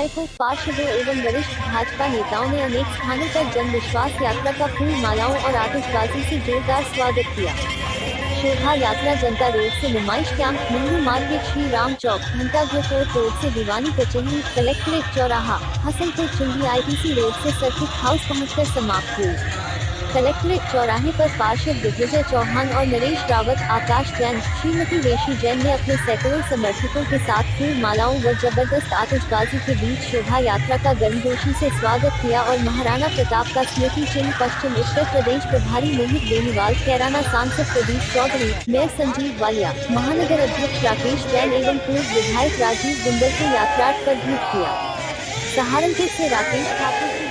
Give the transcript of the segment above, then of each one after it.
विधायकों, पार्षदों एवं वरिष्ठ भाजपा नेताओं ने अनेक स्थानों पर जन विश्वास यात्रा का फूल मालाओं और आतिशबाजी से जोरदार स्वागत किया। शोभा यात्रा जनता रोड से नुमाइश कैंप, नेहरू मार्केट, श्री राम चौक, घंटाघर कोर्ट रोड से दीवानी कचहरी, कलेक्ट्रेट चौराहा, हसनपुर चुंगी आईटीसी रोड से सर्किट हाउस पहुंचकर समाप्त हुई। कलेक्ट्रेट चौराहे पर पार्षद दिग्विजय चौहान और नरेश रावत, आकाश जैन, श्रीमती रेशी जैन ने अपने सैकड़ों समर्थकों के साथ फूल मालाओं व जबरदस्त आतिशबाजी के बीच शोभा यात्रा का गर्मजोशी से स्वागत किया और महाराणा प्रताप का स्मृति चिन्ह पश्चिम उत्तर प्रदेश प्रभारी मोहित बेनीवाल, कैराना सांसद प्रदीप चौधरी, मेयर संजीव वालिया, महानगर अध्यक्ष राकेश जैन एवं पूर्व विधायक राजीव गुंबर को यात्रार्थ पर भेंट किया। सहारनपुर से राकेश ठाकुर की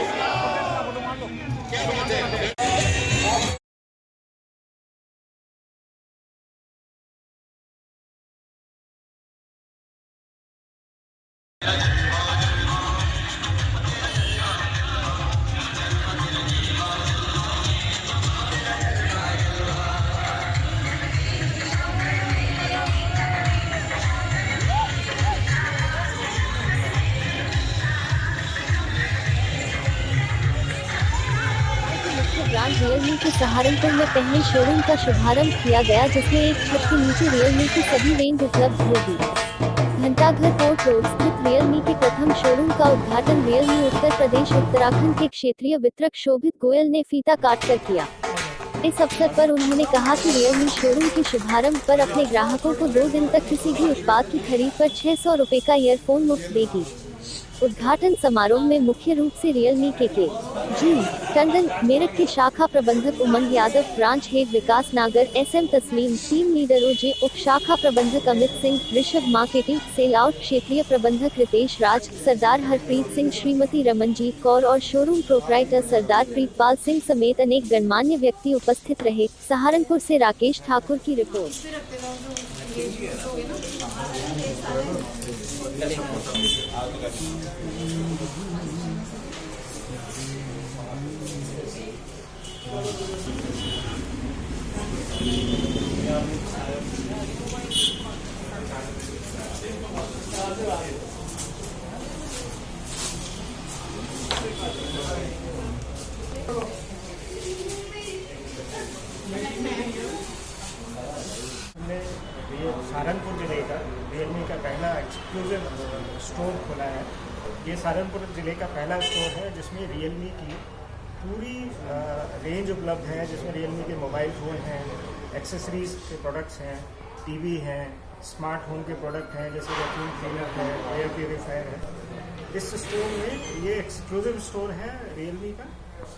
ब्रांड रियलमी के सहारनपुर में पहले शोरूम का शुभारंभ किया गया, जिसमें एक छत के नीचे रियलमी की सभी रेंज उपलब्ध होगी। घंटाघर कोर्ट रोड स्थित रियलमी के प्रथम शोरूम का उद्घाटन रियलमी उत्तर प्रदेश उत्तराखंड के क्षेत्रीय वितरक शोभित गोयल ने फीता काटकर किया। इस अवसर पर उन्होंने कहा कि रियलमी शोरूम के शुभारंभ पर अपने ग्राहकों को 2 दिन तक किसी भी उत्पाद की खरीद पर 600 रुपए का ईयरफोन मुफ्त देगी। उद्घाटन समारोह में मुख्य रूप से रियलमी के जी टंडन, मेरठ के शाखा प्रबंधक उमंग यादव, ब्रांच हेड विकास नागर, एसएम तस्लीम, टीम लीडर ओजे, उप शाखा प्रबंधक Amit Singh, Rishabh marketing, sell out क्षेत्रीय प्रबंधक रितेश राज, सरदार हरप्रीत सिंह, श्रीमती रमनजीत कौर और शोरूम प्रोप्राइटर सरदार प्रीतपाल सिंह समेत अनेक गणमान्य व्यक्ति उपस्थित रहे। सहारनपुर से राकेश ठाकुर की रिपोर्ट। सहारनपुर जिले का रियलमी का पहला एक्सक्लूसिव स्टोर खोला है। ये सहारनपुर जिले का पहला स्टोर है जिसमें रियलमी की पूरी रेंज उपलब्ध है, जिसमें रियलमी के मोबाइल फ़ोन हैं, एक्सेसरीज के प्रोडक्ट्स हैं, टीवी हैं, स्मार्ट होम के प्रोडक्ट हैं जैसे वैक्यूम क्लीनर है, एयर प्योरीफायर है। इस स्टोर में ये एक्सक्लूसिव स्टोर है रियलमी का,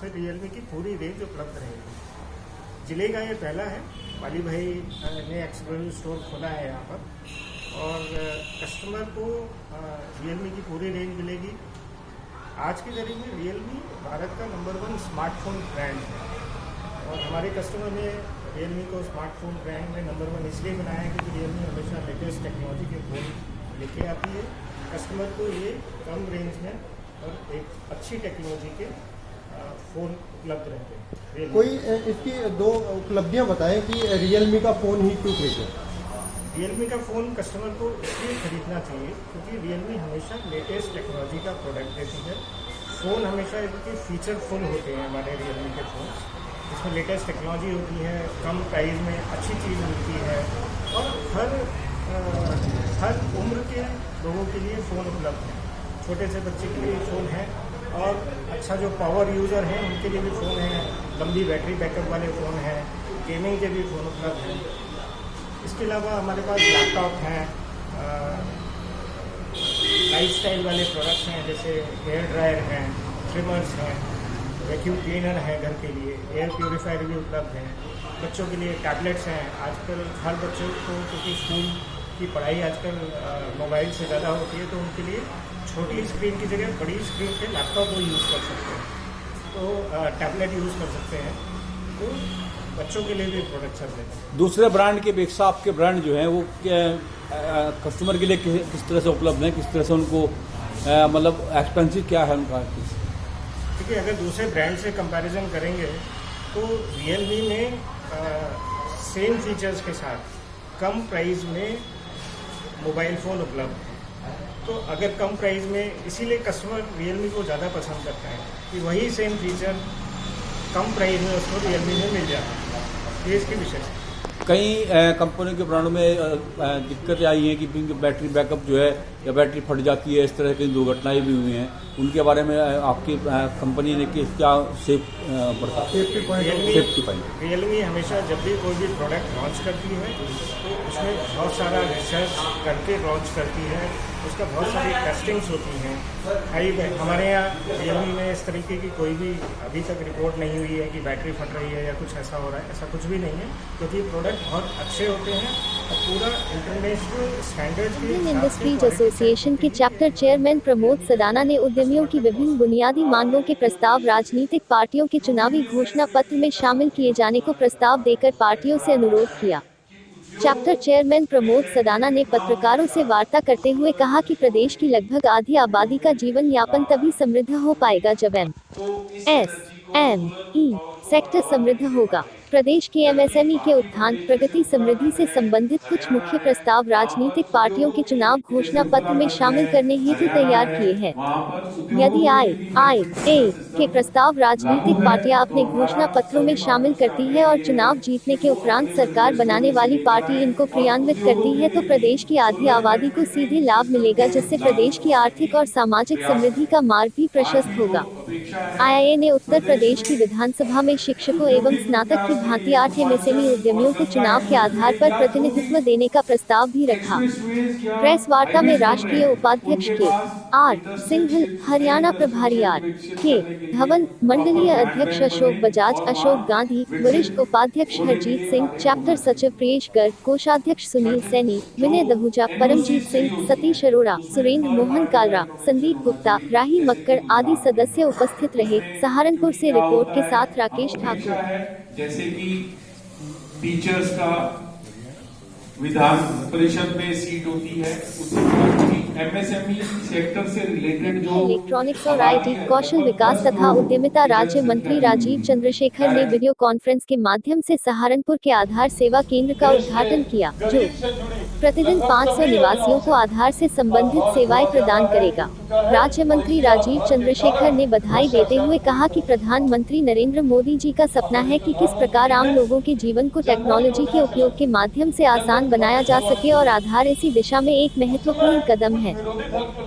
फिर रियलमी की पूरी रेंज उपलब्ध रहेगी। जिले का ये पहला है। वाली भाई ने एक्सक्लूसिव स्टोर खोला है यहाँ पर और कस्टमर को रियलमी की पूरी रेंज मिलेगी। आज की तारीख में रियलमी भारत का नंबर 1 स्मार्टफोन ब्रांड है और हमारे कस्टमर ने रियलमी को स्मार्टफोन ब्रांड में नंबर 1 इसलिए बनाया है क्योंकि रियलमी हमेशा लेटेस्ट टेक्नोलॉजी के फोन लेके आती है। कस्टमर को ये कम रेंज में और एक अच्छी टेक्नोलॉजी के फ़ोन उपलब्ध रहते हैं। कोई इसकी 2 उपलब्धियां बताएं कि रियलमी का फ़ोन ही क्यों खरीदें? रियलमी का फ़ोन कस्टमर को इसलिए खरीदना चाहिए क्योंकि रियलमी हमेशा लेटेस्ट टेक्नोलॉजी का प्रोडक्ट देती है। फ़ोन हमेशा इनके फीचर फुल होते हैं हमारे रियलमी के फ़ोन, जिसमें लेटेस्ट टेक्नोलॉजी होती है, कम प्राइस में अच्छी चीज़ मिलती है और हर उम्र के लोगों के लिए फ़ोन उपलब्ध है। छोटे से बच्चे के लिए फ़ोन है और अच्छा जो पावर यूज़र हैं उनके लिए भी फ़ोन है, लंबी बैटरी बैकअप वाले फ़ोन हैं, गेमिंग के भी फ़ोन उपलब्ध हैं। इसके अलावा हमारे पास लैपटॉप हैं, लाइफस्टाइल वाले प्रोडक्ट्स हैं जैसे हेयर ड्रायर हैं, ट्रिमर्स हैं, वैक्यूम क्लीनर है घर के लिए, एयर प्योरीफायर भी उपलब्ध हैं। बच्चों के लिए टैबलेट्स हैं। आजकल हर बच्चों को क्योंकि स्कूल की पढ़ाई आजकल मोबाइल से ज़्यादा होती है तो उनके लिए छोटी स्क्रीन की जगह बड़ी स्क्रीन पे लैपटॉप वो यूज़ कर सकते हैं, तो टैबलेट यूज़ कर सकते हैं। तो बच्चों के लिए भी प्रोडक्ट्स हैं। दूसरे ब्रांड के अपेक्षा आपके ब्रांड जो है वो कस्टमर के लिए किस तरह से उपलब्ध है, किस तरह से उनको मतलब एक्सपेंसिव क्या है उनका? देखिए, अगर दूसरे ब्रांड से कंपैरिजन करेंगे तो रियलमी में सेम फीचर्स के साथ कम प्राइस में मोबाइल फ़ोन उपलब्ध है। तो अगर कम प्राइस में, इसीलिए कस्टमर रियलमी को ज़्यादा पसंद करता है कि वही सेम फीचर कम प्राइस में उसको रियलमी में मिल जाता है। ये इसकी विशेषता है। कई कंपनी के ब्रांड में दिक्कतें आई हैं कि बैटरी बैकअप जो है या बैटरी फट जाती है, इस तरह की दुर्घटनाएं भी हुई हैं। उनके बारे में आपकी कंपनी ने क्या सेफ्टी पॉइंट रियलमी हमेशा जब भी कोई भी प्रोडक्ट लॉन्च करती है तो उसमें बहुत सारा रिसर्च करके लॉन्च करती है, उसका बहुत सारी टेस्टिंग्स होती हैं। हमारे यहाँ रियलमी में इस तरीके की कोई भी अभी तक रिपोर्ट नहीं हुई है कि बैटरी फट रही है या कुछ ऐसा हो रहा है, ऐसा कुछ भी नहीं है, क्योंकि प्रोडक्ट बहुत अच्छे होते हैं और पूरा इंटरनेशनल स्टैंडर्ड के इंडियन इंडस्ट्रीज एसोसिएशन के चैप्टर चेयरमैन प्रमोद सदाना ने उद्यमियों की विभिन्न बुनियादी मांगों के प्रस्ताव राजनीतिक पार्टियों के चुनावी घोषणा पत्र में शामिल किए जाने को प्रस्ताव देकर पार्टियों से अनुरोध किया। चैप्टर चेयरमैन प्रमोद सदाना ने पत्रकारों से वार्ता करते हुए कहा कि प्रदेश की लगभग आधी आबादी का जीवन यापन तभी समृद्ध हो पाएगा जब MSME सेक्टर समृद्ध होगा। प्रदेश के MSME के उत्थान प्रगति समृद्धि से संबंधित कुछ मुख्य प्रस्ताव राजनीतिक पार्टियों के चुनाव घोषणा पत्र में शामिल करने हेतु तैयार किए हैं। यदि IIA के प्रस्ताव राजनीतिक पार्टियां अपने घोषणा पत्रों में शामिल करती है और चुनाव जीतने के उपरांत सरकार बनाने वाली पार्टी इनको क्रियान्वित करती है तो प्रदेश की आधी आबादी को सीधे लाभ मिलेगा, जिससे प्रदेश की आर्थिक और सामाजिक समृद्धि का मार्ग भी प्रशस्त होगा। IIA ने उत्तर प्रदेश की विधानसभा में शिक्षकों एवं स्नातक की भांति 8 MSME उद्यमियों को चुनाव के आधार पर प्रतिनिधित्व देने का प्रस्ताव भी रखा। प्रेस वार्ता में राष्ट्रीय उपाध्यक्ष KR सिंघल, हरियाणा प्रभारी RK धवन, मंडलीय अध्यक्ष अशोक बजाज, अशोक गांधी, वरिष्ठ उपाध्यक्ष हरजीत सिंह, चैप्टर सचिव प्रियेश गर्ग, कोषाध्यक्ष सुनील सैनी, विनय दहूजा, परमजीत सिंह, सतीश अरोड़ा, सुरेंद्र मोहन कालरा, संदीप गुप्ता, राही मक्कड़ आदि सदस्य उपस्थित रहे। सहारनपुर से रिपोर्ट के साथ राकेश ठाकुर। जैसे कि टीचर्स का विधान परिषद में सीट होती है, उसके बाद MSME सेक्टर से रिलेटेड जो इलेक्ट्रॉनिक्स और IT कौशल विकास तथा उद्यमिता राज्य मंत्री राजीव चंद्रशेखर ने वीडियो कॉन्फ्रेंस के माध्यम से सहारनपुर के आधार सेवा केंद्र का उद्घाटन किया, जो प्रतिदिन 500 निवासियों को आधार से संबंधित सेवाएं प्रदान करेगा। राज्य मंत्री राजीव चंद्रशेखर ने बधाई देते हुए कहा कि प्रधानमंत्री नरेंद्र मोदी जी का सपना है कि किस प्रकार आम लोगों के जीवन को टेक्नोलॉजी के उपयोग के माध्यम से आसान बनाया जा सके और आधार इसी दिशा में एक महत्वपूर्ण कदम है।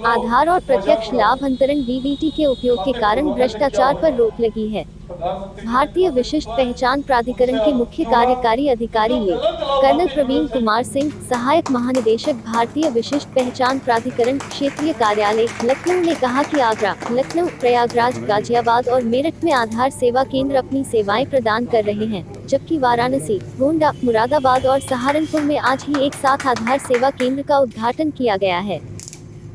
आधार और प्रत्यक्ष लाभ अंतरण DBT के उपयोग के कारण भ्रष्टाचार पर रोक लगी है। भारतीय विशिष्ट पहचान प्राधिकरण के मुख्य कार्यकारी अधिकारी कर्नल प्रवीण कुमार सिंह, सहायक महानिदेशक भारतीय विशिष्ट पहचान प्राधिकरण क्षेत्रीय कार्यालय लखनऊ ने कहा कि आगरा, लखनऊ, प्रयागराज, गाजियाबाद और मेरठ में आधार सेवा केंद्र अपनी सेवाएं प्रदान कर रहे हैं, जबकि वाराणसी, गोंडा, मुरादाबाद और सहारनपुर में आज ही एक साथ आधार सेवा केंद्र का उद्घाटन किया गया है।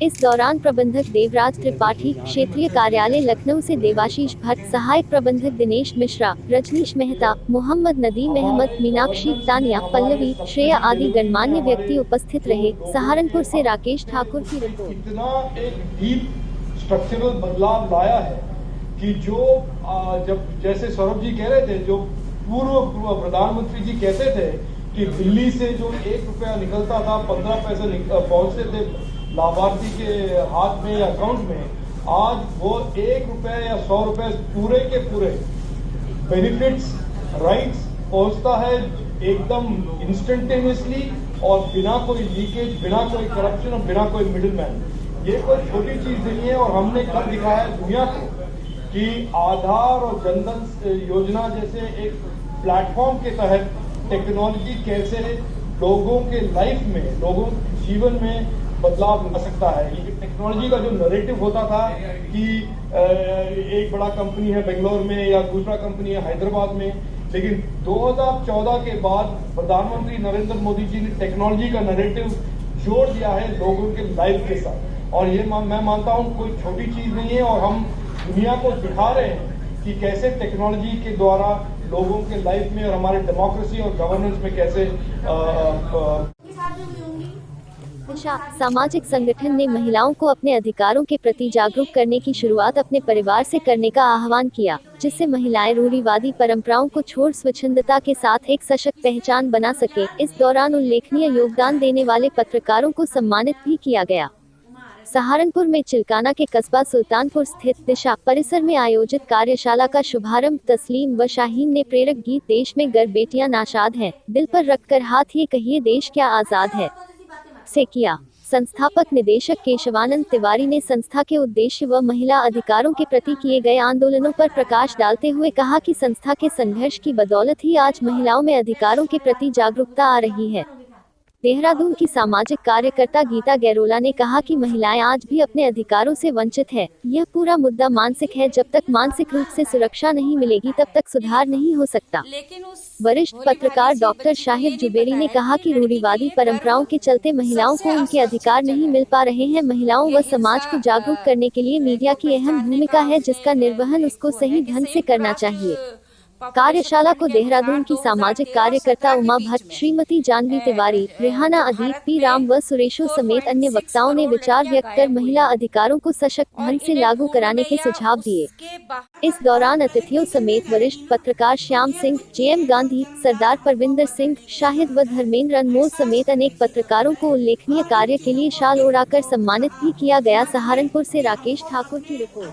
इस दौरान प्रबंधक देवराज त्रिपाठी, क्षेत्रीय कार्यालय लखनऊ से देवाशीष भट्ट, सहायक प्रबंधक दिनेश मिश्रा, रजनीश मेहता, मोहम्मद नदीम अहमद, मीनाक्षी, तानिया, पल्लवी, श्रेया आदि गणमान्य व्यक्ति उपस्थित रहे। सहारनपुर से राकेश ठाकुर की रिपोर्ट। इतना एक डीप स्ट्रक्चरल बदलाव लाया है कि जो जब जैसे सौरभ जी कह रहे थे, जो पूर्व प्रधानमंत्री जी कहते थे कि दिल्ली से जो 1 रुपया निकलता था 15 पैसे पहुंचते थे लाभार्थी के हाथ में या अकाउंट में, आज वो 1 रुपया या 100 रुपए पूरे के पूरे बेनिफिट्स, राइट्स पहुंचता है एकदम इंस्टेंटेनियसली और बिना कोई लीकेज, बिना कोई करप्शन और बिना कोई मिडिलमैन। ये कोई छोटी चीज नहीं है और हमने कर दिखाया है दुनिया को कि आधार और जनधन योजना जैसे एक प्लेटफॉर्म के तहत टेक्नोलॉजी कैसे लोगों के लाइफ में, लोगों के जीवन में बदलाव ला सकता है। ये टेक्नोलॉजी का जो नैरेटिव होता था कि एक बड़ा कंपनी है बेंगलोर में या दूसरा कंपनी है हैदराबाद में, लेकिन 2014 के बाद प्रधानमंत्री नरेंद्र मोदी जी ने टेक्नोलॉजी का नैरेटिव जोड़ दिया है लोगों के लाइफ के साथ, और ये मैं मानता हूँ कोई छोटी चीज नहीं है और हम दुनिया को दिखा रहे हैं कि कैसे टेक्नोलॉजी के द्वारा लोगों के लाइफ में और हमारे डेमोक्रेसी और गवर्नेंस में कैसे सामाजिक संगठन ने महिलाओं को अपने अधिकारों के प्रति जागरूक करने की शुरुआत अपने परिवार से करने का आह्वान किया, जिससे महिलाएं रूढ़िवादी परंपराओं को छोड़ स्वच्छंदता के साथ एक सशक्त पहचान बना सके। इस दौरान उल्लेखनीय योगदान देने वाले पत्रकारों को सम्मानित भी किया गया। सहारनपुर में चिल्काना के कस्बा सुल्तानपुर स्थित दिशा परिसर में आयोजित कार्यशाला का शुभारंभ तस्लीम व शाहीन ने प्रेरक गीत देश में गर बेटियां नाशाद हैं, दिल पर रखकर हाथ ये कहिए देश क्या आजाद है से किया। संस्थापक निदेशक केशवानंद तिवारी ने संस्था के उद्देश्य व महिला अधिकारों के प्रति किए गए आंदोलनों पर प्रकाश डालते हुए कहा कि संस्था के संघर्ष की बदौलत ही आज महिलाओं में अधिकारों के प्रति जागरूकता आ रही है। देहरादून की सामाजिक कार्यकर्ता गीता गैरोला ने कहा कि महिलाएं आज भी अपने अधिकारों से वंचित है। यह पूरा मुद्दा मानसिक है, जब तक मानसिक रूप से सुरक्षा नहीं मिलेगी तब तक सुधार नहीं हो सकता। वरिष्ठ पत्रकार डॉक्टर शाहिद जुबेरी ने कहा कि रूढ़िवादी परंपराओं के चलते महिलाओं को उनके अधिकार नहीं मिल पा रहे हैं। महिलाओं व समाज को जागरूक करने के लिए मीडिया की अहम भूमिका है, जिसका निर्वहन उसको सही ढंग से करना चाहिए। कार्यशाला को देहरादून की सामाजिक कार्यकर्ता उमा भट्ट, श्रीमती जानवी तिवारी, रेहाना अदीब, पी राम व सुरेशो समेत अन्य वक्ताओं ने विचार व्यक्त कर महिला अधिकारों को सशक्त ढंग से लागू कराने के सुझाव दिए। इस दौरान अतिथियों समेत वरिष्ठ पत्रकार श्याम सिंह, जेएम गांधी, सरदार परविंदर सिंह, शाहिद व धर्मेंद्र अनमोल समेत अनेक पत्रकारों को उल्लेखनीय कार्य के लिए शाल ओढ़ाकर सम्मानित भी किया गया। सहारनपुर से राकेश ठाकुर की रिपोर्ट।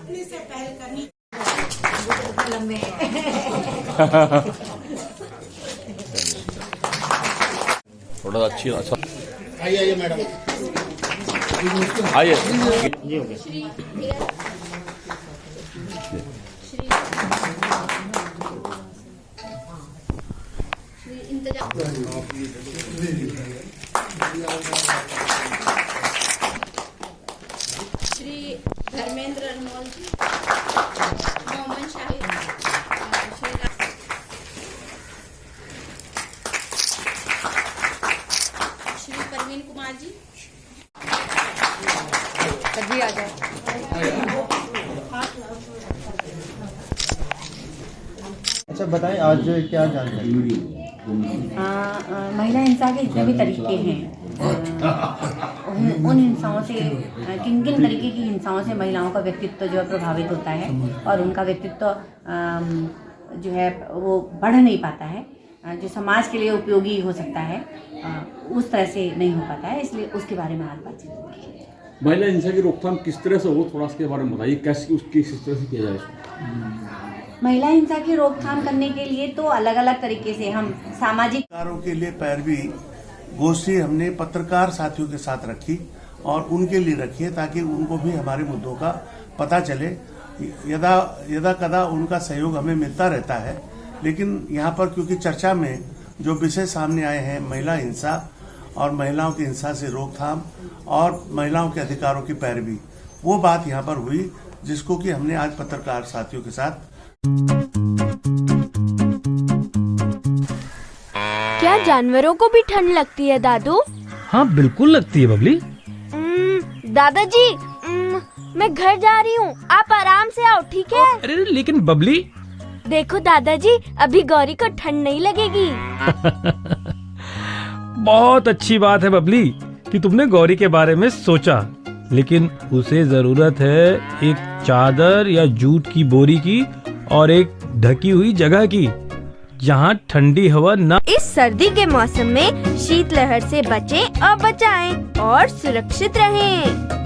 थोड़ा अच्छा आइए मैडम, आइए। ये हो गया। श्री धर्मेंद्र अनमोल जी, मोहम्मद शाहिद, श्री परवीन कुमार जी, कभी आ जाए। अच्छा बताएं आज क्या जानकारी? महिला हिंसा के जितने भी तरीके हैं, उन हिंसाओं से किन किन तरीके की हिंसाओं से महिलाओं का व्यक्तित्व जो है प्रभावित होता है और उनका व्यक्तित्व जो है वो बढ़ नहीं पाता है, जो समाज के लिए उपयोगी हो सकता है उस तरह से नहीं हो पाता है, इसलिए उसके बारे में आज बातचीत होगी। महिला हिंसा की रोकथाम किस तरह से हो, थोड़ा इसके बारे में बताइए, कैसे उसकी किस तरह से किया जाए इसको? महिला हिंसा की रोकथाम करने के लिए तो अलग अलग तरीके से हम सामाजिक पत्रकारों के लिए पैरवी गोष्ठी हमने पत्रकार साथियों के साथ रखी और उनके लिए रखी है, ताकि उनको भी हमारे मुद्दों का पता चले। यदा कदा उनका सहयोग हमें मिलता रहता है, लेकिन यहाँ पर क्योंकि चर्चा में जो विषय सामने आए हैं, महिला हिंसा और महिलाओं की हिंसा से रोकथाम और महिलाओं के अधिकारों की पैरवी, वो बात यहाँ पर हुई, जिसको कि हमने आज पत्रकार साथियों के साथ। क्या जानवरों को भी ठंड लगती है दादू? हाँ बिल्कुल लगती है बबली। दादाजी, मैं घर जा रही हूँ, आप आराम से आओ, ठीक है? अरे लेकिन बबली। देखो दादाजी, अभी गौरी को ठंड नहीं लगेगी। बहुत अच्छी बात है बबली कि तुमने गौरी के बारे में सोचा, लेकिन उसे जरूरत है एक चादर या जूट की बोरी की और एक ढकी हुई जगह की, जहाँ ठंडी हवा न। इस सर्दी के मौसम में शीतलहर से बचें और बचाएं और सुरक्षित रहें।